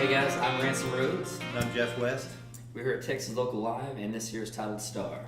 Hey guys, I'm Ransom Rhodes. And I'm Jeff West. We're here at Texas Local Live, and this year is titled Star.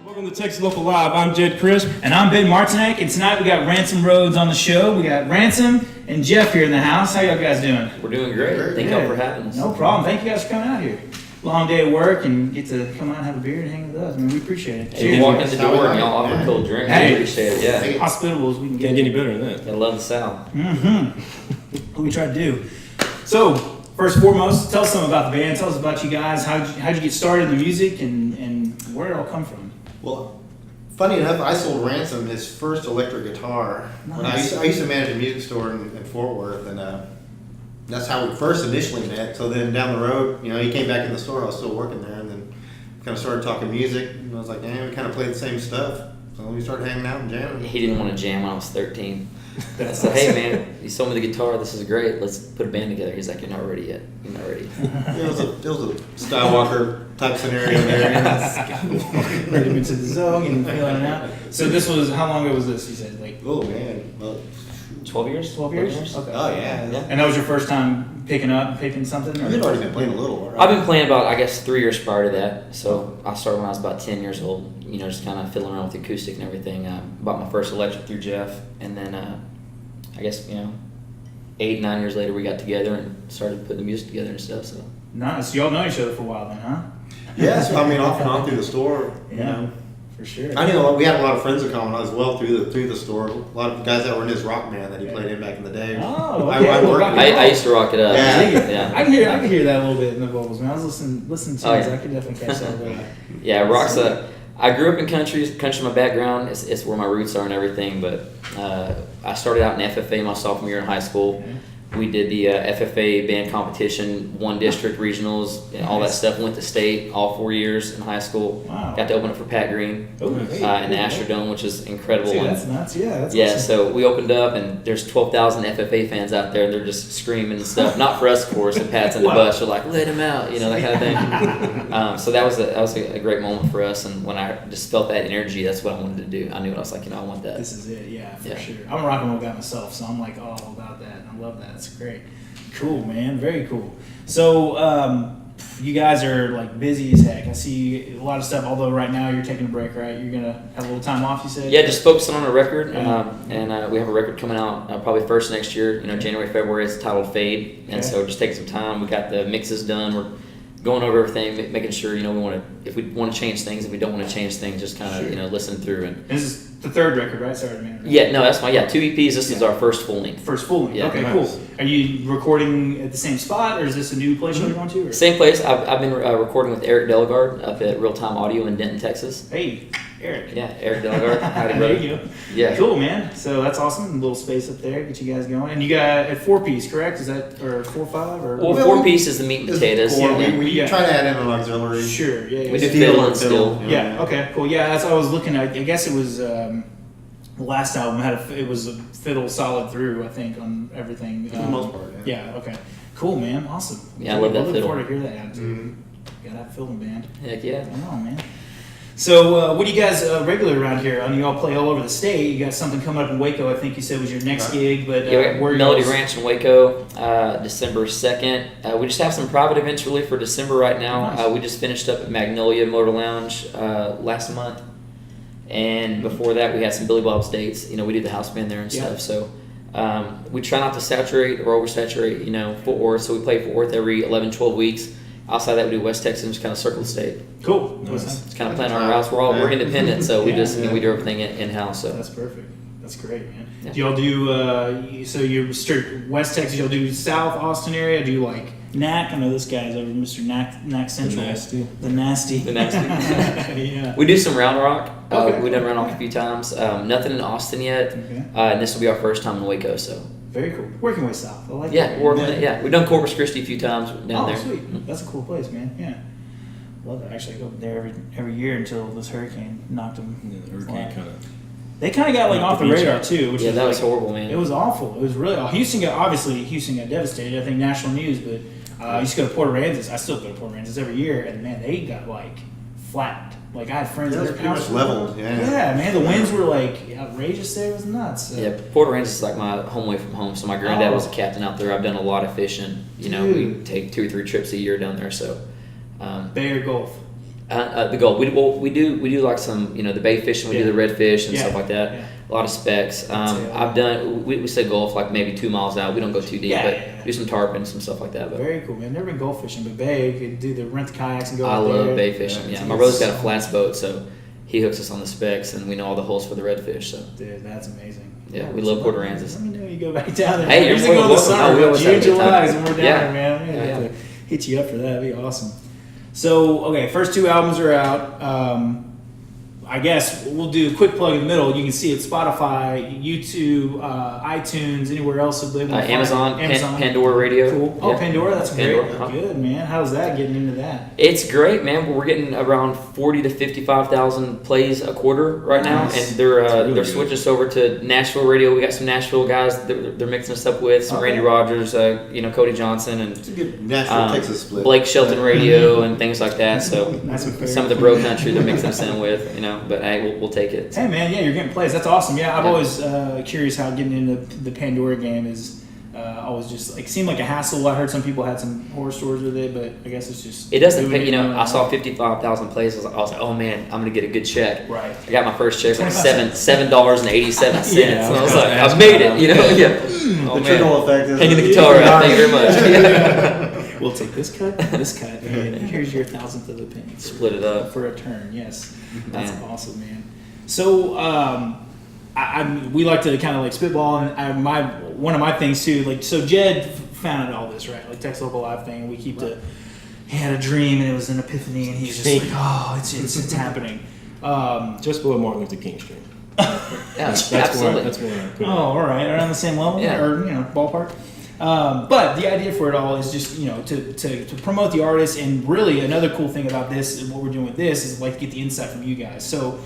Welcome to Texas Local Live. I'm Jed Crisp. And I'm Ben Martinek, and tonight we got Ransom Rhodes on the show. We got Ransom and Jeff here in the house. How y'all guys doing? We're doing great. Thank y'all for having us. No problem. Thank you guys for coming out here. Long day of work and get to come out and have a beer and hang with us. I mean, we appreciate it. Hey, you walk in the door and y'all offer a cold drink. Hey. We appreciate it, yeah. Hospitable as we can Can't get. get any better than that. I love the South. What we try to do. So, first and foremost, tell us something about the band. Tell us about you guys. How'd you get started in the music and where did it all come from? Well, funny enough, I sold Ransom his first electric guitar. When I used to manage a music store in Fort Worth, and that's how we first initially met. So then down the road, he came back in the store. I was still working there, and then kind of started talking music. And I was like, man, we kind of played the same stuff. So we started hanging out and jamming. He didn't want to jam when I was 13. I said, hey man, you sold me the guitar, this is great, let's put a band together. He's like, you're not ready yet. You're not ready. It was a Skywalker type scenario there. Ready him into the zone and feeling it out. So this was, how long ago was this, you said? Like Oh man, well, 12 years? 12 years? Okay. oh yeah. And that was your first time picking something? Or? You'd already been playing a little, right? I've been playing about, I guess, 3 years prior to that. So I started when I was about 10 years old, just kind of fiddling around with the acoustic and everything. Bought my first electric through Jeff, and then I guess, 8, 9 years later we got together and started putting the music together and stuff. So Nice. Y'all know each other for a while then, huh? Yes, I mean off and on through the store. Yeah, for sure. I knew we had a lot of friends in common as well through the store. A lot of guys that were in his rock band that he played in back in the day. Oh, okay. I worked with I used to rock it up. Yeah. I can hear that a little bit in the vocals, man. I was listening to it. I could definitely catch that a little bit. Yeah, rock's I grew up in country my background. It's where my roots are and everything. But I started out in FFA my sophomore year in high school. Okay. We did the FFA band competition, won district regionals, and all that stuff. Went to state all 4 years in high school. Wow. Got to open it for Pat Green Oh, in the Astrodome, which is incredible. Dude, And- that's nuts. Yeah, that's yeah, awesome. so we opened up, and there's 12,000 FFA fans out there, and they're just screaming and stuff. Not for us, of course. And Pat's in the Wow. bus. You're like, let him out, that kind of thing. So that was a great moment for us. And when I just felt that energy, that's what I wanted to do. I knew it. I was like, I want that. This is it. Yeah, for Yeah. sure. I'm a rock and roll guy myself, so I'm like all about that. I love that. It's great. Cool, man. Very cool. So, you guys are like busy as heck. I see a lot of stuff. Although right now you're taking a break, right? You're gonna have a little time off. You said. Yeah, just focusing on a record, Yeah. and we have a record coming out probably first next year. January, February. It's titled Fade, and Okay. so just taking some time. We got the mixes done. We're going over everything, making sure we want to. If we want to change things, if we don't want to change things, just kind of Sure. listen through and. This is the third record, right? Sorry, man. Yeah, no, that's 2 EPs. This is our first full length. First full length. Yeah. Okay, Nice. cool. Are you recording at the same spot, or is this a new place you're going to? Or? Same place. I've been recording with Eric Delegard up at Real Time Audio in Denton, Texas. Hey, Eric. Yeah, Eric Delegard. Howdy, There brother. you go. Yeah. Cool, man. So that's awesome. A little space up there, get you guys going. And you got a 4-piece, correct? Is that or 4-5 or? Well, Well, 4-piece is the meat and This is potatoes. core. Yeah. We Yeah. try to add in an auxiliary. Sure. Yeah. We do Steel fiddle or and still. Yeah. Okay. Cool. Yeah. That's what I was looking at. I guess it was the last album it was a fiddle solid through. I think on everything. For the most part, yeah. Yeah. Okay. Cool, man. Awesome. Yeah, I love that Looking fiddle. forward to hear that. Yeah, Mhm. Got that fiddle band. Heck yeah. I know, man. So, what do you guys regular around here? I mean, you all play all over the state. You got something coming up in Waco. I think you said was your next Right. gig, but Yeah, we got where Melody y'all's- Ranch in Waco, December 2nd. We just have some private events really for December right now. Nice. We just finished up at Magnolia Motor Lounge last month. And before that, we had some Billy Bob's dates. We do the house band there and Yeah. stuff. So we try not to saturate or oversaturate, Fort Worth. So we play Fort Worth every 11, 12 weeks. Outside that, we do West Texas, just kind of circle the state. Cool. Nice. It's kind of playing our routes. We're independent, so we Yeah. just we do everything in house. So That's perfect. That's great, man. Yeah. Do y'all do, so you're straight West Texas, y'all do South Austin area? Do you like Knack? I know this guy's over Mr. Knack Central. Nasty. The Nasty. The Nasty. Yeah. we do some Round Rock. Okay. We've done Round Rock a few times. Nothing in Austin yet, Okay. and this will be our first time in Waco. So Very cool. Working way south. I like yeah, that. we're working on it. Yeah, we've done Corpus Christi a few times down Oh, there. sweet. That's a cool place, man. Yeah. Love it. Actually, I go there every year until this hurricane knocked them. Yeah, the hurricane kind of They kind of got like off the radar too. Which Yeah, was that was like, horrible, man. It was awful. It was really Houston got devastated. I think national news, but I used to go to Port Aransas. I still go to Port Aransas every year, and man, they got like flattened. Like I had friends It in was their pretty house. much leveled. Yeah. Man, the winds were like outrageous. There, it was nuts. So. Yeah, Port Aransas is like my home away from home. So my granddad Oh. was a captain out there. I've done a lot of fishing. You know, we Dude. take 2 or 3 trips a year down there. So Bay or Gulf. the Gulf. We do like some, you know, the bay fishing. We do the redfish and stuff like that. Yeah. A lot of specs. I've done. We say Gulf like maybe 2 miles out. We don't go too deep, but do some tarpon, some stuff like that. But Very cool, man. Never been Gulf fishing, but Bay, you could do the rent the kayaks and go I out there. love bay fishing. Yeah, my brother's got a flats boat, so he hooks us on the specs, and we know all the holes for the redfish. So Dude, that's amazing. yeah, we love Port Aransas. Let me know you go back down there. Hey, you're usually more go in the than welcome. summer, No, we but always June, have a good July time. is when we're down Yeah. there, man. I'm gonna Yeah. have to hit you up for that. That'd be awesome. So, okay, first 2 albums are out. I guess we'll do a quick plug in the middle. You can see it Spotify, YouTube, iTunes, anywhere else. Amazon, Pandora Radio. Cool. Oh, Yeah. Pandora, that's Pandora, great. huh? Good, man. How's that getting into that? It's great, man. We're getting around 40 to 55,000 plays a quarter right now, Nice. and they're really they're good. switching us over to Nashville radio. We got some Nashville guys they're mixing us up with some Okay. Randy Rogers, you know, Cody Johnson, and It's a good Nashville, Texas split. Blake Shelton radio and things like that. So That's fair. some of the bro country they're mixing us in with, you know. But hey, we'll take it. Hey man, yeah, you're getting plays. That's awesome. Yeah, I've Yeah. always curious how getting into the Pandora game is always just like seemed like a hassle. I heard some people had some horror stories with it, but I guess it's just It doesn't doing pay, you know. it, I saw 55,000 plays. I was like, oh man, I'm gonna get a good check. right. I got my first check, like 25 $7.87, Yeah, and I was like, I made it, you know. Yeah. Oh the man, trickle effect is hanging the guitar out. Thank you very much. We'll take this cut, and this cut, and here's your thousandth of a penny. Split it up. For a turn. Yes, that's Man. awesome, man. So we like to kind of like spitball, and one of my things too. Like, so Jed founded all this, right? Like Tex Local Live thing. We keep the. He had a dream, and it was an epiphany, and he's just like, oh, it's happening. Just below Martin Luther King Street. Yeah, That's absolutely. where I put it. Oh, all right, around the same level, Yeah. or ballpark. But the idea for it all is just to promote the artist, and really another cool thing about this and what we're doing with this is like to get the insight from you guys. So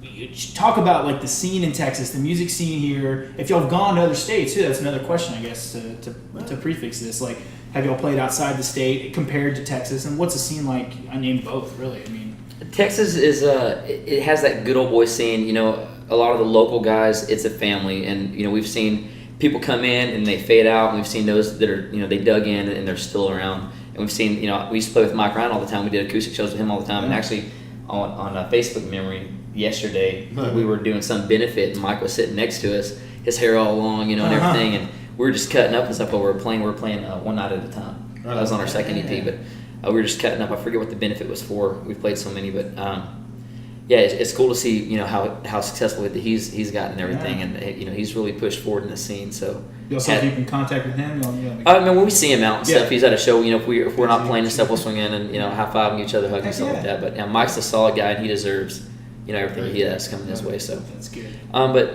you talk about like the scene in Texas, the music scene here. If y'all have gone to other states too, that's another question I guess to prefix this. Like, have y'all played outside the state compared to Texas, and what's the scene like? I named both, really. I mean, Texas is it has that good old boy scene. You know, a lot of the local guys, it's a family, and you know we've seen people come in and they fade out, and we've seen those that are they dug in and they're still around, and we've seen we used to play with Mike Ryan all the time. We did acoustic shows with him all the time, and actually on Facebook Memory yesterday we were doing some benefit, and Mike was sitting next to us, his hair all long, and everything, and we were just cutting up and stuff while we were playing. We were playing One Night at a Time. That was on our second EP, but we were just cutting up. I forget what the benefit was for. We've played so many, but yeah, it's cool to see how successful he's gotten and everything, and he's really pushed forward in the scene. So y'all still keep in contact with him? I mean, when we see him out and stuff, Yeah. he's at a show. If we're not playing and stuff, we'll swing in and high fiving each other, hugging Heck stuff like yeah. that. But Mike's a solid guy, and he deserves everything he has coming his way. So That's good. but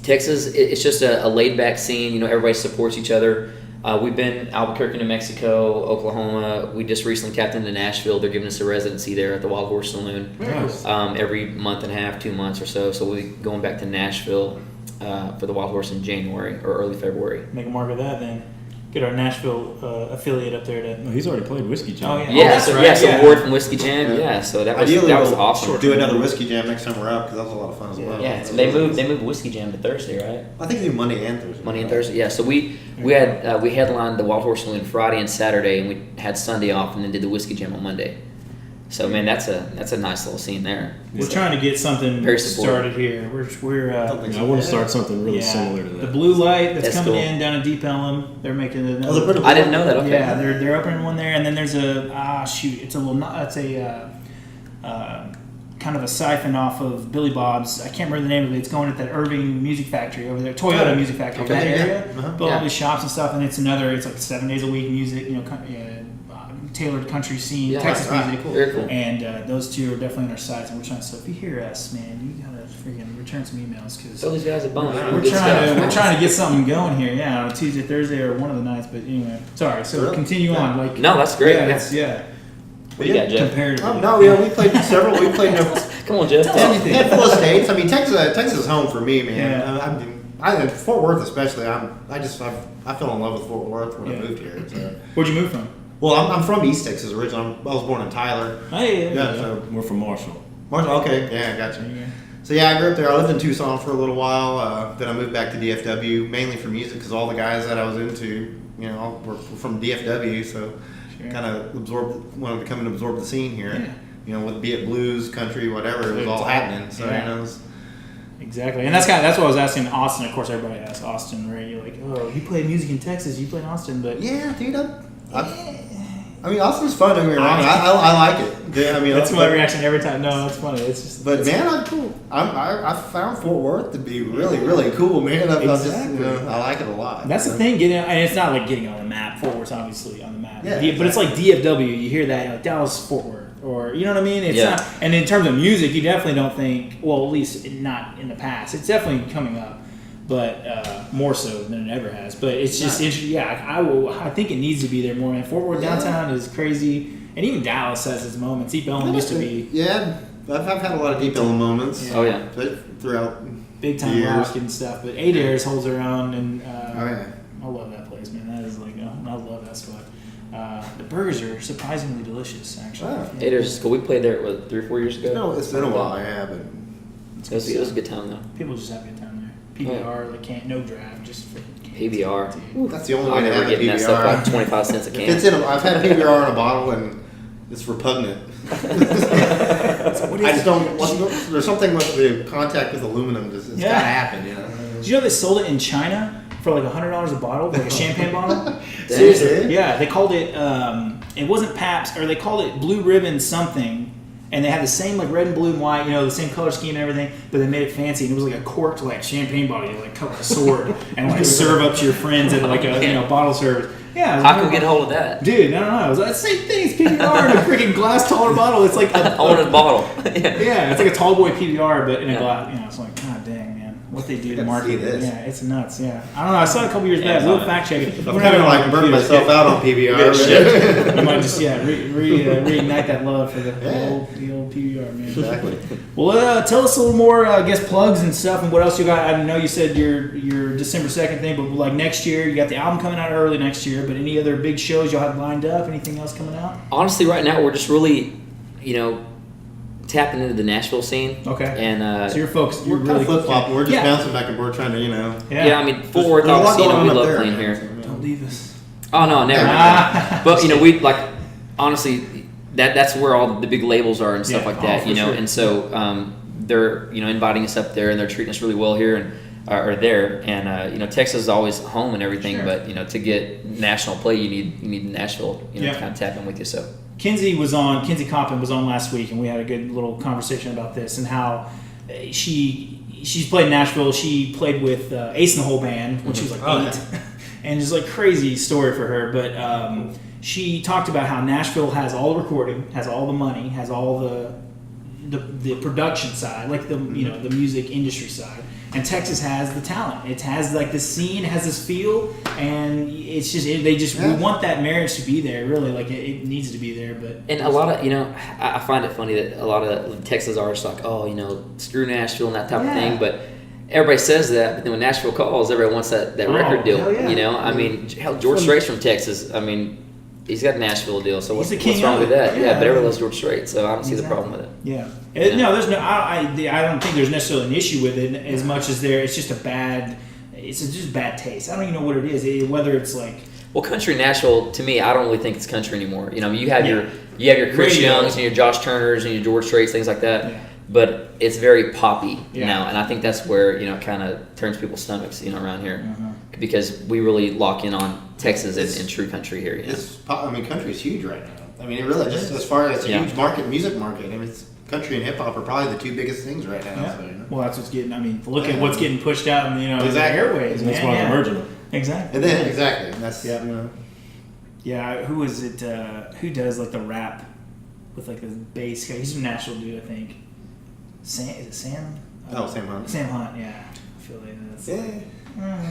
Texas, it's just a laid back scene. Everybody supports each other. We've been Albuquerque, New Mexico, Oklahoma. We just recently tapped into Nashville. They're giving us a residency there at the Wild Horse Saloon Nice. every month and a half, 2 months or so. So we'll be going back to Nashville for the Wild Horse in January or early February. Make a mark of that then. Get our Nashville affiliate up there to. No, he's already played Whiskey Jam. Oh, yeah. Yeah, that's so right, so yeah. Ward from Whiskey Jam. Yeah. Yeah, so that was Ideally, that was we'll awesome. do another whiskey jam next time we're up because that was a lot of fun as well. Yeah, so they moved Whiskey Jam to Thursday, right? I think they do Monday and Thursday. Monday and Thursday. Yeah, so we headlined the Wild Horse Saloon Friday and Saturday, and we had Sunday off, and then did the Whiskey Jam on Monday. So man, that's a nice little scene there. We're trying to get something Very supportive. started here. We're I want to start something really similar to that. The Blue Light that's That's coming cool. in down at Deep Ellum. They're making another. Oh, they're putting a I didn't know that. Okay. Yeah, they're opening one there, and then there's a it's kind of a siphon off of Billy Bob's. I can't remember the name of it. It's going at that Irving Music Factory over there, Toyota Music Factory in that Okay, yeah. area. Uh-huh. Built all Yeah. these shops and stuff, and it's like 7 days a week music. Tailored country scene, Yeah, Texas right, music. cool. Very cool. And those two are definitely on our sites, and we're trying to. So if you hear us, man, you gotta freaking return some emails because Throw these guys a bone. we're Good trying stuff. to get something going here. Yeah, on Tuesday, Thursday, or one of the nights. But anyway, sorry. So Really? continue on. Like No, that's great. Yeah, Yeah. it's, yeah. What do you got, Jeff? Comparatively. No, yeah, we played several. We played a Come on, Jeff. handful of states. I mean, Texas is home for me, man. Yeah. I Fort Worth especially. I fell in love with Fort Worth when I moved here. So. Where'd you move from? Well, I'm from East Texas originally. I was born in Tyler. Hey, Yeah, so We're from Marshall. Okay, yeah, I got you. So yeah, I grew up there. I lived in Tucson for a little while. Then I moved back to DFW mainly for music because all the guys that I was into, were from DFW. So kind of wanted to come and absorb the scene here. Yeah. Be it blues, country, whatever, it was all happening. So it was. Exactly, and that's what I was asking Austin. Of course, everybody asks Austin, right? You're like, oh, you play music in Texas, you play in Austin, but Yeah, dude. I mean, Austin's fun. Don't get me wrong. I like it. Yeah, I mean, that's my reaction every time. No, it's funny. It's just. But man, I'm cool. I found Fort Worth to be really, really cool, man. Exactly. I like it a lot. That's the thing, and it's not like getting on the map. Fort Worth's obviously on the map. Yeah, But it's like DFW. You hear that, you're like Dallas, Fort Worth, or you know what I mean? It's Yeah. not. And in terms of music, you definitely don't think. Well, at least not in the past. It's definitely coming up, but more so than it ever has. But it's just interesting. Yeah, I think it needs to be there more. Man, Fort Worth downtown is crazy, and even Dallas has its moments. East Bellum used to be. Yeah, I've had a lot of deep Ellum moments. Oh yeah. Throughout Big time years. rock and stuff, but Adair's holds their own, and yeah. I love that place, man. That is like, I love that spot. The burgers are surprisingly delicious, actually. Oh. Yeah. Adair's School. We played there 3 or 4 years ago. No, it's been a while, yeah, but It was a good time though. People just have a good time there. PBR, like no draft, just freaking PBR. that's the only I way to never have a getting that stuff PBR. like 25 cents a If can. it's I've had PBR in a bottle and it's repugnant. I just don't. There's something with the contact with aluminum. It's Yeah. gotta happen, Did you know they sold it in China for like $100 a bottle, like a champagne bottle? Seriously? Yeah, they called it. It wasn't Pabst, or they called it Blue Ribbon something. And they had the same like red and blue and white, the same color scheme and everything, but they made it fancy, and it was like a corked like champagne bottle, you like cut with a sword and like serve up to your friends at like a bottle service. Yeah, How can we get a hold of that? dude? I don't know. It was the same thing as PBR in a freaking glass taller bottle. It's like I want a bottle. Yeah. yeah, it's like a tall boy PBR, but in a glass. It's like, god dang, man, what they do to Gotta market. see this. Yeah, it's nuts. Yeah, I don't know. I saw it a couple years back. We'll fact check it. I'm kind of like burning myself out on PBR. You might just reignite that love for the old PBR, man. Exactly. Well, tell us a little more, I guess, plugs and stuff, and what else you got. I know you said your December 2nd thing, but like next year, you got the album coming out early next year. But any other big shows y'all have lined up? Anything else coming out? Honestly, right now we're just really, tapping into the Nashville scene. Okay. And So you're focused. You're We're kind really of flip flopping. We're just Yeah. bouncing back and forth, trying to, yeah, I mean, Fort Worth, there's a lot obviously, going on we up love there, playing man. here. Don't leave us. Oh no, never. Ah. But we like honestly that's where all the big labels are and stuff Yeah. like that, Oh, for sure. And so they're inviting us up there and they're treating us really well here and are there and Texas is always home and everything, Sure. but to get national play you need Nashville Yeah. to kind of tap in with you. So Kinsey Coppin was on last week, and we had a good little conversation about this and how she's played in Nashville. She played with Ace and the Whole Band when she was like 8, Oh, and it's like crazy story for her. But she talked about how Nashville has all the recording, has all the money, has all the production side, like the the music industry side, and Texas has the talent. It has like the scene, has this feel, and it's just we want that marriage to be there. Really, like it needs to be there. But and a lot of I find it funny that a lot of Texas artists are like, oh screw Nashville and that type of thing, but everybody says that, but then when Nashville calls, everybody wants that record deal. Hell yeah. I mean, hell, George Strait's from Texas. I mean, he's got a Nashville deal, so what's the king wrong of with it. that? Yeah. Yeah, but everyone loves George Strait, so I don't see the problem with it. Yeah. Yeah. No, there's no. I don't think there's necessarily an issue with it as much as it's just just bad taste. I don't even know what it is. Whether it's like. Well, country Nashville, to me, I don't really think it's country anymore. You have your Chris Radio. Youngs and your Josh Turners and your George Straits, things like that. Yeah. But it's very poppy Yeah. now, and I think that's where it kind of turns people's stomachs, around here, Uh-huh. because we really lock in on Texas and true country here. Country's huge right now. I mean, it really just as far as a Yeah. huge music market. I mean, country and hip hop are probably the 2 biggest things right now. Yeah. So, Well, that's what's getting. I mean, look at what's getting pushed out in the Exactly. airwaves. That's man. why Yeah. it's original. Exactly. And then exactly, and that's Yeah. Yeah, who is it? Who does like the rap with like the bass guy? He's from Nashville, dude. I think. Is it Sam? Oh, Sam Hunt. Sam Hunt. Yeah, I feel like that's. Yeah.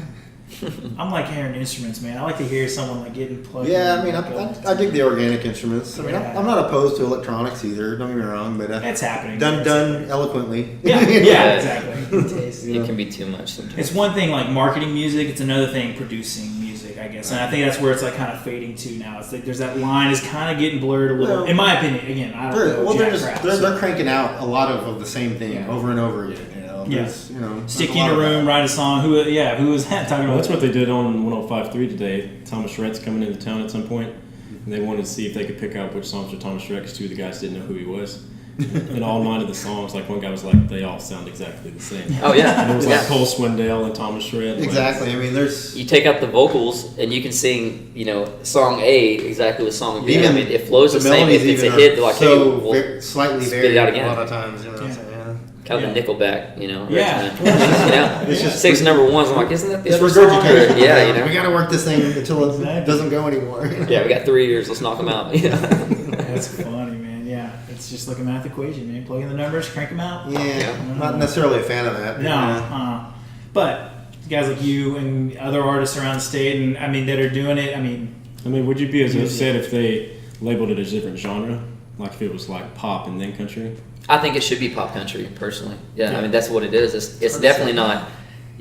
I'm like hearing instruments, man. I like to hear someone like getting plugged in. Yeah, I mean, like, I dig the organic instruments. I mean, Yeah. I'm not opposed to electronics either. Don't get me wrong, but it's happening. done eloquently. Yeah, exactly. Taste. It can be too much sometimes. It's one thing like marketing music. It's another thing producing music, I guess. And I think that's where it's like kind of fading to now. It's like there's that line is kind of getting blurred a little. Well, in my opinion, again, I don't know. Well, jack crap, so. they're cranking out a lot of the same thing Yeah. over and over again. Yeah. Stick Stick you in a room, write a song. Who was that talking Well, about? that's what they did on 105.3 today. Thomas Rhett's coming into town at some point, and they wanted to see if they could pick out which songs were Thomas Rhett, because two of the guys didn't know who he was. And all 9 of the songs, like one guy was like, they all sound exactly the same. Oh yeah, And it was yeah. like Cole Swindell and Thomas Rhett. Exactly. I mean, there's You take out the vocals and you can sing, song A exactly with song B. Even I mean, it flows the same. melodies If it's a even hit, are they're like, so hey, we'll slightly spit it varied out a again. lot of times. kind of Yeah. the Nickelback, Yeah. It's It's just just- 6 number ones. I'm like, isn't that the It's other song? regurgitation. Yeah, We got to work this thing until it Exactly. doesn't go anymore. Yeah, we got 3 years. Let's knock them out. That's funny, man. Yeah, it's just like a math equation, man. Plug in the numbers, crank them out. Yeah, not necessarily a fan of that. No, but guys like you and other artists around the state, and I mean that are doing it. I mean, would you be as upset if they labeled it as a different genre? Like if it was like pop and then country? I think it should be pop country, personally. Yeah, I mean, that's what it is. It's definitely not,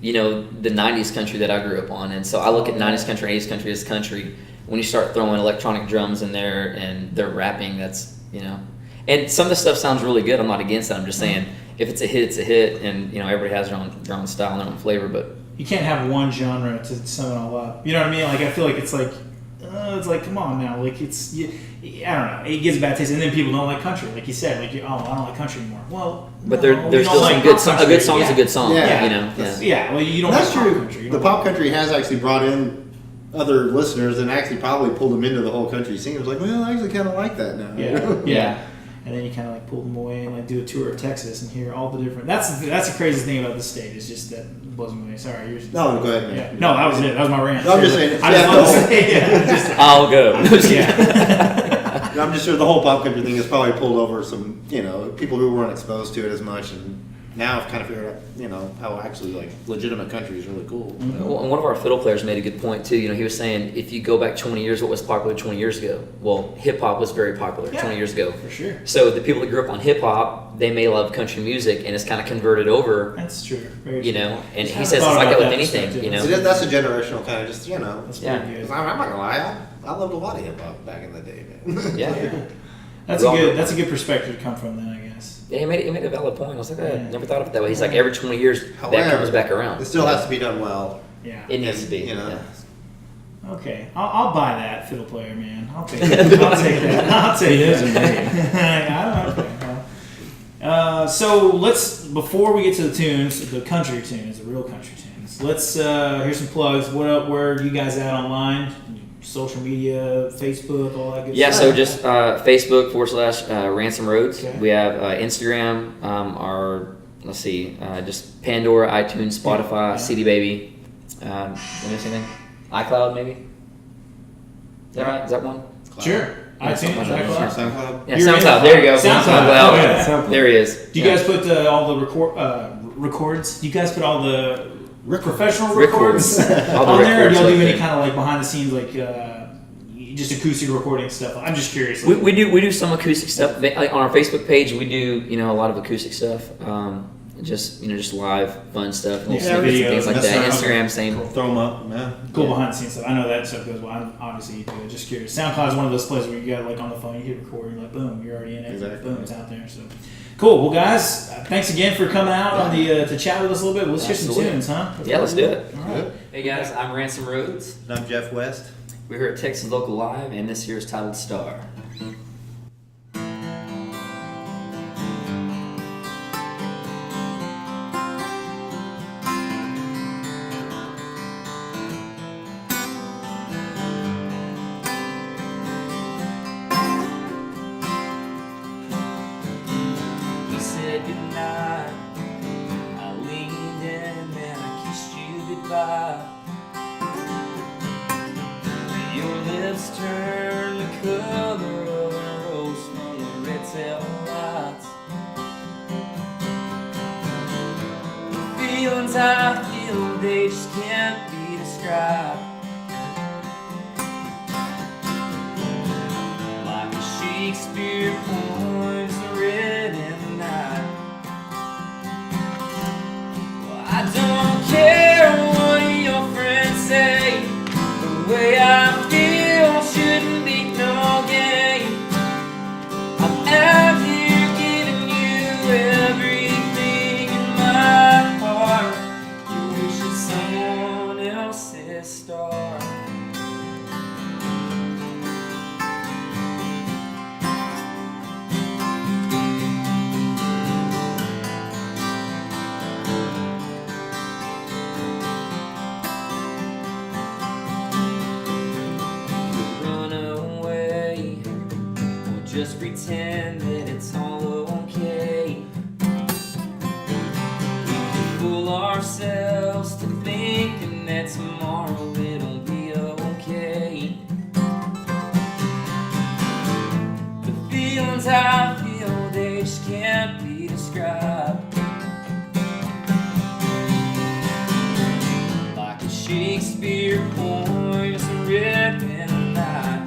the 90s country that I grew up on. And so I look at 90s country, 80s country as country. When you start throwing electronic drums in there and they're rapping, that's, And some of the stuff sounds really good. I'm not against it. I'm just saying, if it's a hit, it's a hit. And, everybody has their own style and their own flavor. But you can't have one genre to sum it all up. You know what I mean? Like I feel like it's like come on now, like I don't know. It gives a bad taste, and then people don't like country, like you said, like I don't like country anymore. Well, But no, there's you still don't some like good pop song. A country. good song is a good song. Yeah. Yeah, well, you don't That's like pop true. country. You The don't pop like- country has actually brought in other listeners and actually probably pulled them into the whole country scene. It was like, well, I actually kind of like that now. Yeah. And then you kind of like pull them away and like do a tour of Texas and hear all the different. That's the craziest thing about the state is just that blows me away. Sorry, you're. No, go ahead, man. Yeah. No, that was it. That was my rant. No, I'm just saying. I just want to say, yeah. I'll go. Yeah. I'm just sure the whole pop country thing has probably pulled over some, people who weren't exposed to it as much, and now I've kind of figured out, how actually like legitimate country is really cool. Well, and one of our fiddle players made a good point too. He was saying if you go back 20 years, what was popular 20 years ago? Well, hip hop was very popular 20 years ago. For sure. So the people that grew up on hip hop, they may love country music, and it's kind of converted over. That's true. Very true. And he Haven't says it's thought like that about with that anything. perspective. That's a generational kind of just, That's Yeah. pretty good. I'm not gonna lie, I loved a lot of hip hop back in the day, man. Yeah. That's a good perspective to come from then, I guess. Yeah, he made a valid point. I was like, I Yeah. never thought of it that way. He's like, every 20 years, that comes back around. It still has to be done well. Yeah. It needs to be. Yeah. Okay, I'll buy that fiddle player, man. I'll take it. I'll take that. I'll take He is a that. I don't know. So let's, before we get to the tunes, the country tunes, the real country tunes, let's hear some plugs. Where are you guys at online? Social media, Facebook, all that good Yeah, stuff? so just Facebook / Ransom Rhodes. Okay. We have Instagram, just Pandora, iTunes, Spotify, CD Baby. Did I miss anything? iCloud, maybe? Is that right? Is that one? Sure. Yeah, something iTunes, like that. iCloud. SoundCloud. Yeah, You're in SoundCloud. There you go. SoundCloud. Oh, yeah, There he is. Do you guys put all the records? Do you guys put all the professional records All the on there? Or do records, y'all do like any that. kind of like behind the scenes, like just acoustic recording stuff? I'm just curious. We do some acoustic stuff. Like on our Facebook page, we do a lot of acoustic stuff. Just live fun stuff, little Yeah, snippets and videos, things like that's that. not- Instagram, same. Throw them up, man. cool Yeah. behind the scenes stuff. I know that stuff goes well. Obviously, you do it. Just curious. SoundCloud is one of those places where you got like on the phone, you hit record, and you're like, boom, you're already in it. Exactly. Boom, it's out there. So cool. Well, guys, thanks again for coming out on the to chat with us a little bit. Let's hear some Absolutely. tunes, huh? Yeah, let's do it. All right. Hey guys, I'm Ransom Rhodes. And I'm Jeff West. We're here at Texas Local Live, and this year's titled Star. We said goodnight. I leaned in and I kissed you goodbye. Your lips turn the color of a rose from the red tail lights. The feelings I feel, they just can't be described. describe. Like a Shakespeare poem's written in the night. Well, I don't care what your friends say. The way I feel shouldn't be no game. I'm out here giving you everything in my heart. You wish it's someone else's star. Just pretend that it's all okay. We can fool ourselves to thinking that tomorrow it'll be okay. The feelings I feel, they just can't be described. Like a Shakespeare poem's written in the night.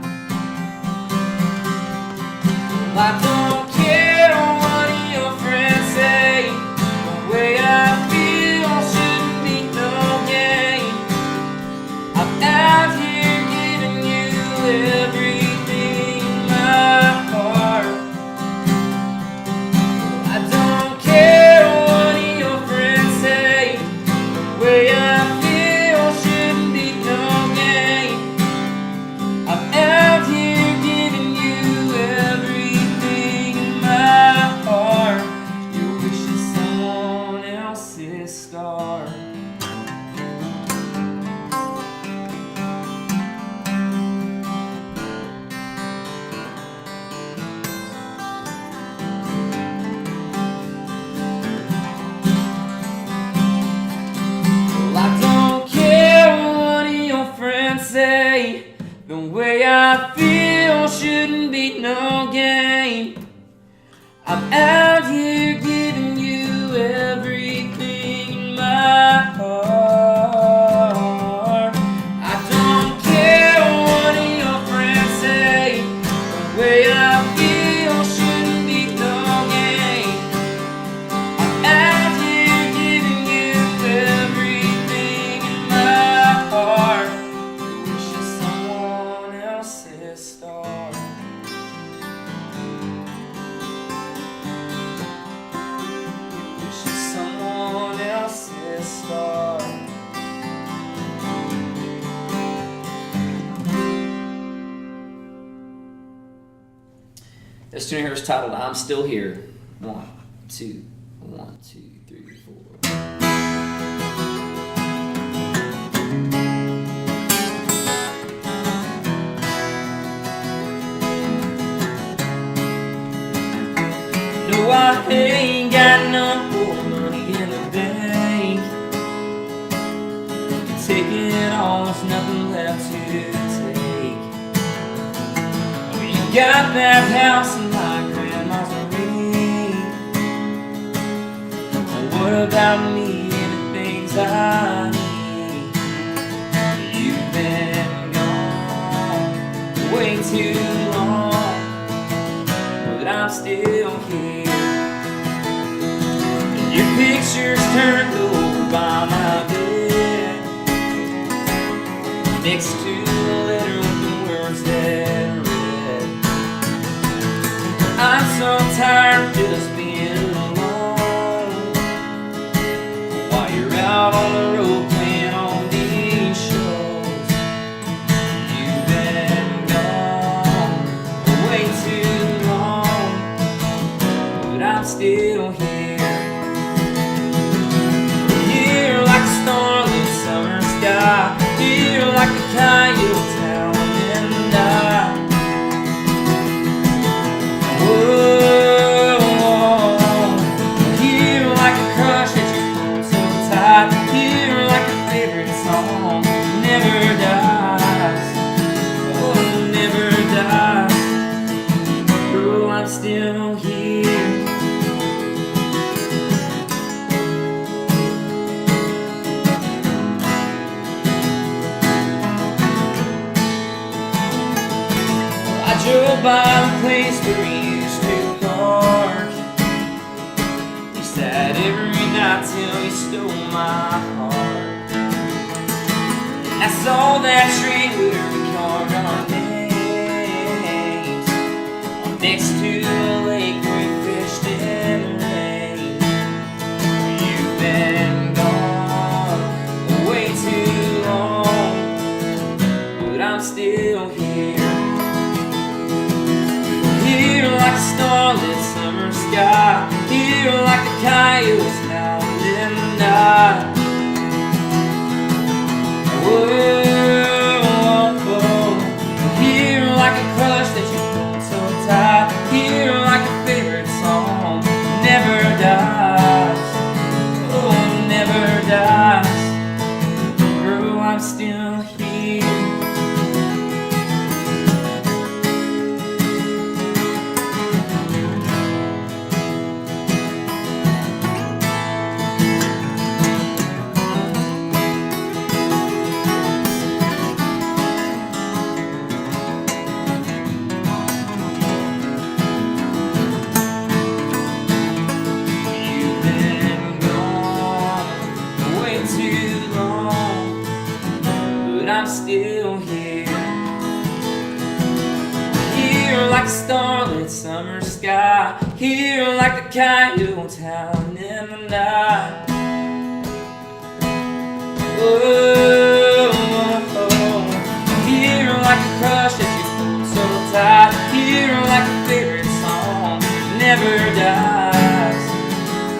I don't care what your friends say. The way I feel shouldn't be no game. I'm out here giving you everything in my heart. I don't care what your friends say. The way I feel shouldn't be no game. I'm out here giving you everything. You wish it's someone else's star. Well, I don't care what your friends say. The way I feel shouldn't be no game. I'm out here giving you everything in my heart. I don't care what your friends say. The way I feel shouldn't be no game. I'm out here giving you everything in my heart. You wish it's someone else's star. Someone else's star. This tune here is titled "I'm Still Here." 1, 2, 1, 2, 3, 4. No, I ain't got no more money in the bank. Taking it all, there's nothing left to take. Oh, you got that house in my grandma's ring. Well, what about me and the things I need? You've been gone way too long, but I'm still here. Your picture's turned over by my bed, next to a letter with the words that I read. I'm so tired of just being alone while you're out on the road playing all these shows. You've been gone way too long, but I'm still here. Starlit summer sky, here like a coyote town and I. Whoa, here like a crush that you hold so tight, here like a favorite song, never dies, oh, never dies. Girl, I'm still here. by the place where we used to park. We sat every night till you stole my heart. I saw that tree where we carved our names, next to the lake where we fished in the rain. You've been gone way too long, but I'm still here. Here like a starlit summer sky, here like the coyotes howling in the night. Whoa, here like a crush that you hold so tight, here like a favorite song never dies, oh never dies. Girl, I'm still here. I'm still here. Here like a starlit summer sky, here like the coyotes howling in the night. Whoa, here like a crush that you hold so tight, here like a favorite song never dies,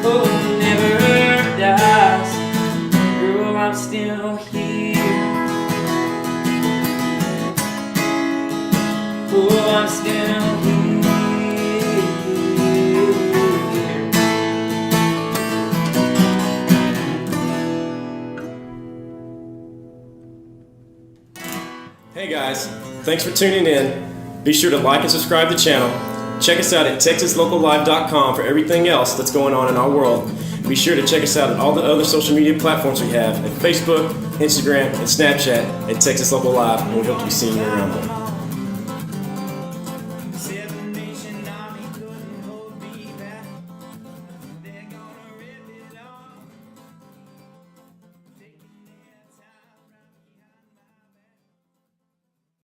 oh never dies. Girl, I'm still here. Oh, I'm still here. Hey guys, thanks for tuning in. Be sure to like and subscribe to the channel. Check us out at texaslocallive.com for everything else that's going on in our world. Be sure to check us out at all the other social media platforms we have at Facebook, Instagram, and Snapchat at Texas Local Live, and we hope to be seeing you around there.